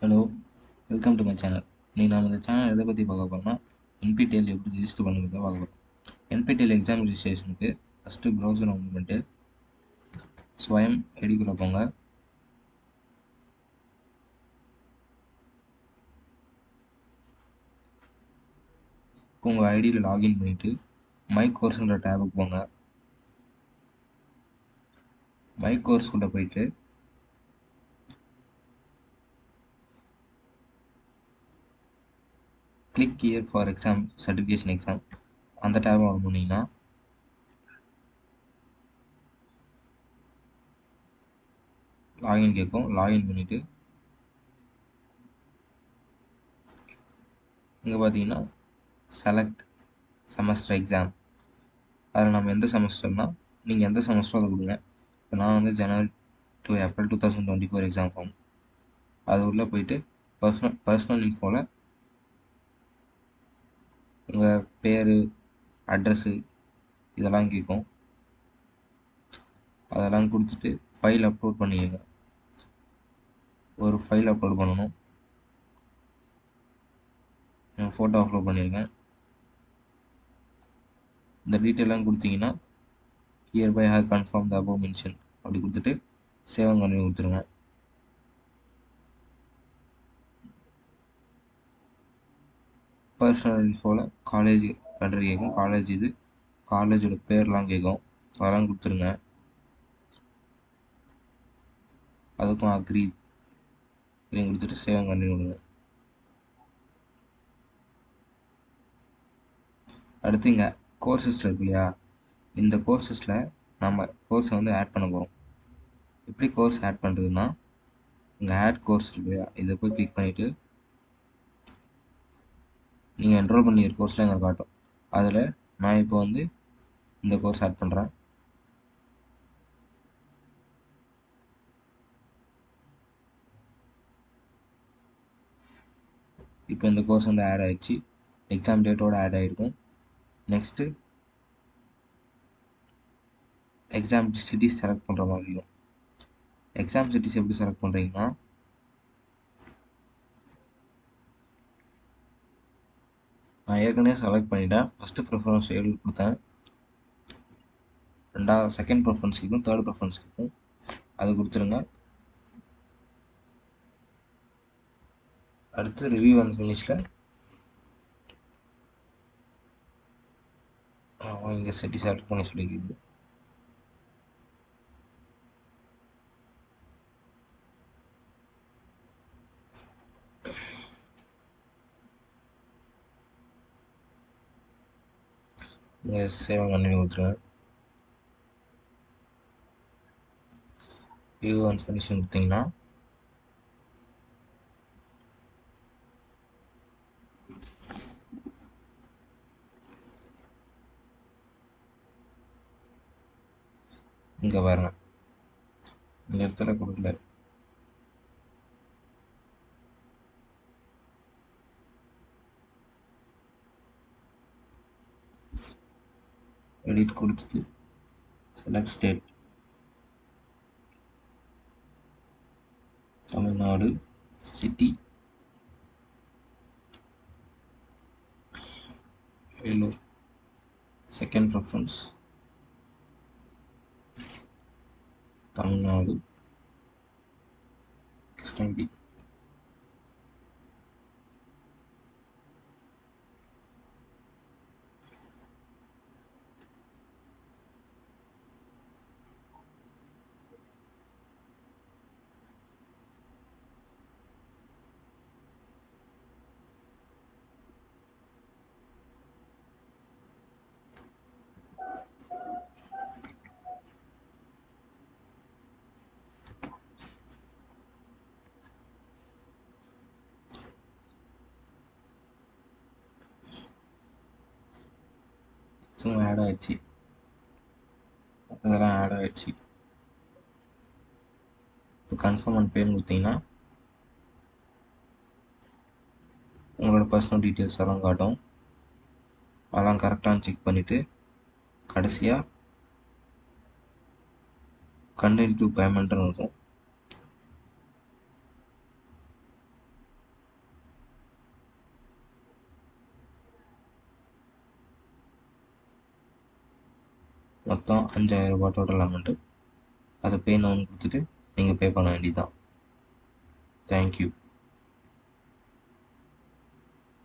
Hello, welcome to my channel. இன்னைக்கு நாம இந்த சேனல் எதை பற்றி பார்க்க போகிறோம்னா என்பிடிஎல் எப்படி ரிஜிஸ்டர் பண்ணுறதை பார்க்க போகிறோம். என்பிடிஎல் எக்ஸாம் ரிஜிஸ்ட்ரேஷனுக்கு ஃபஸ்ட்டு ப்ரௌசர் ஓப்பன் பண்ணிட்டு ஸ்வயம் ஐடிக்குள்ளே போங்க. உங்கள் ஐடியில் லாகின் பண்ணிவிட்டு மை கோர்ஸுன்ற டேபுக்கு போங்க. மை கோர்ஸ்குள்ளே போயிட்டு click year for exam certification exam அந்த டேப் ஆன் பண்ணிங்கன்னா லாகின் கேட்கும். லாகின் பண்ணிவிட்டு இங்கே பார்த்தீங்கன்னா செலக்ட் செமஸ்டர் எக்ஸாம், அதில் நம்ம எந்த செமஸ்டர்னால் நீங்கள் எந்த செமஸ்டரோ அதை கொடுங்க. இப்போ நான் வந்து ஜனவரி டு ஏப்ரல் 2024 எக்ஸாம் ஃபார்ம், அது உள்ளே போயிட்டு பர்சனல் இன்ஃபோவில் உங்கள் பேர், அட்ரஸ்ஸு இதெல்லாம் கேட்கும். அதெல்லாம் கொடுத்துட்டு ஃபைல் அப்லோட் பண்ணிடுங்க. ஒரு ஃபைல் அப்லோட் பண்ணணும். ஃபோட்டோ அப்லோட் பண்ணியிருக்கேன். இந்த டீட்டெயிலாம் கொடுத்தீங்கன்னா hereby have confirm the above mention அப்படி கொடுத்துட்டு சேவ் அண்ட் கன்டினியூ கொடுத்துருங்க. பர்சனல் இன்ஃபோவில் காலேஜ் கண்ட்ரி கேட்கும். காலேஜ் இது காலேஜோட பேர்லாம் கேட்கும். அதெல்லாம் கொடுத்துருங்க. அதுக்கும் அக்ரி நீங்கள் கொடுத்துட்டு சேவ் அண்ட் கன்டினியூ கொடுங்க. அடுத்து இங்கே கோர்சஸில் இருக்கு இல்லையா, இந்த கோர்சஸில் நம்ம கோர்ஸை வந்து ஆட் பண்ண போகிறோம். எப்படி கோர்ஸ் ஆட் பண்ணுறதுன்னா, இங்கே ஆட் கோர்ஸ் இருக்கு இல்லையா, இதை போய் கிளிக் பண்ணிவிட்டு நீங்கள் என்ரோல் பண்ணியிருக்க கோர்ஸில் எங்கே காட்டும். அதில் நான் இப்போ வந்து இந்த கோர்ஸ் ஆட் பண்ணுறேன். இப்போ இந்த கோர்ஸ் வந்து ஆட் ஆகிடுச்சு. எக்ஸாம் டேட்டோடு ஆட் ஆகிருக்கும். நெக்ஸ்ட்டு எக்ஸாம் சிட்டிஸ் செலக்ட் பண்ணுற மாதிரி இருக்கும். எக்ஸாம் சிட்டிஸ் எப்படி செலக்ட் பண்ணுறீங்கன்னா, நான் ஏற்கனவே செலக்ட் பண்ணிட்டேன். ஃபஸ்ட்டு ப்ரிஃபரன்ஸ் ஏழு கொடுத்தேன். செகண்ட் ப்ரிஃபரன்ஸ் கேட்கும், தேர்ட் ப்ரிஃபரன்ஸ் கேட்கும். அது கொடுத்துருங்க. அடுத்து ரிவ்யூ அண்ட் ஃபினிஷில் இங்கே சிட்டி செலக்ட் பண்ணி சொல்லியிருக்குது. இங்கே சேவ் கண்டினியூ கொடுத்துருங்க. வியூ அண்ட் ஃபினிஷிங் கொடுத்தீங்கன்னா இங்கே பாருங்க, இந்த இடத்துல கொடுக்கல. எடிட் கொடுத்துட்டு select state, Tamil Nadu, city Vellore, second preference Tamil Nadu, Krishnagiri. சும்மா ஆட் ஆகிடுச்சு. மற்றதெல்லாம் ஆட் ஆகிடுச்சு. இப்போ கன்ஃபார்ம் அண்ட் பேன்னு கொடுத்தீங்கன்னா உங்களோட பர்சனல் டீட்டெயில்ஸ் எல்லாம் காட்டும். அதெல்லாம் கரெக்டானு செக் பண்ணிவிட்டு கடைசியாக கண்டினியூ டு பேமெண்ட்னு இருக்கும். மொத்தம் 5000 ரூபா டோட்டல் அமௌண்ட்டு. அதை பே நவுன்னு கொடுத்துட்டு நீங்கள் பே பண்ண வேண்டியதுதான். தேங்க்யூ.